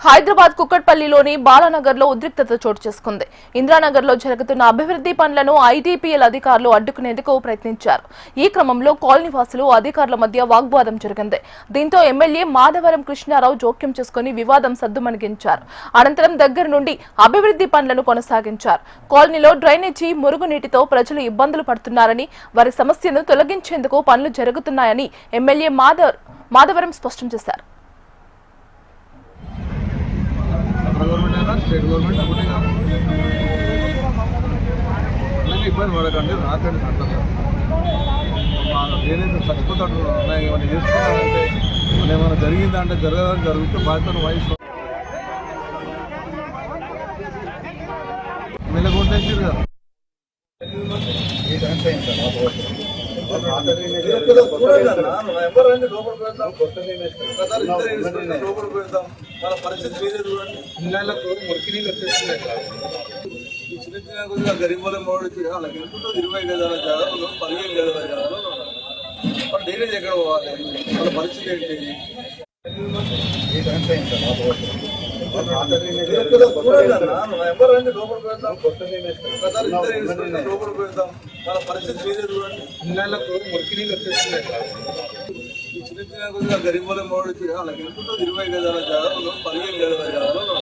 హైదరాబాద్ కుక్కట్పల్లిలోని బాలానగర్లో ఉద్రిక్తత చోటు చేసుకుంది. ఇందిరానగర్లో జరుగుతున్న అభివృద్ధి పనులను ఐటీపీఎల్ అధికారులు అడ్డుకునేందుకు ప్రయత్నించారు. ఈ క్రమంలో కాలనీవాసులు అధికారుల మధ్య వాగ్వాదం జరిగింది. దీంతో ఎమ్మెల్యే మాధవరం కృష్ణారావు జోక్యం చేసుకుని వివాదం సద్దుమణిగించారు. అనంతరం దగ్గర నుండి అభివృద్ధి పనులను కొనసాగించారు. కాలనీలో డ్రైనేజీ, మురుగునీటితో ప్రజలు ఇబ్బందులు పడుతున్నారని, వారి సమస్యను తొలగించేందుకు పనులు జరుగుతున్నాయని ఎమ్మెల్యే మాధవరం స్పష్టం చేశారు. స్టేట్ గవర్నమెంట్ ఒకటిగా ఇబ్బంది పడకండి, రాకండి సంతకం నేనైతే చచ్చిపోతాడు. ఏమైనా చేసుకున్నానంటే ఏమైనా జరిగిందంటే జరగదని జరుగుతూ బాధ్యతను వయసు మెల్లగొట్టేసారు కదా. లోపలికి పెడతాం, వాళ్ళ పరిస్థితి వేరే చూడండి. ఇళ్ళకు మురికి నీళ్ళు వచ్చేస్తున్నాయి. ఈ చిన్న చిన్న కొద్దిగా గరీబుల మోడీ వాళ్ళకి ఎంతుంటుంది, 20 గజాల జాగాలో 15 గజాల జాగాలో వాళ్ళు డ్రైనేజ్ ఎక్కడ పోవాలి, వాళ్ళ పరిస్థితి ఏంటి? లోపలికి పెడతాం, వాళ్ళ పరిస్థితి వేరే చూడండి. ఇళ్ళకు మురికి నీళ్ళు వచ్చేస్తున్నాయి. ఈ చిన్న చిన్న కొద్దిగా గరీబుల మోడీ వాళ్ళకి ఎంతుంటుంది, 20 గజాల జాగాలో 15 గజాల జాగాలో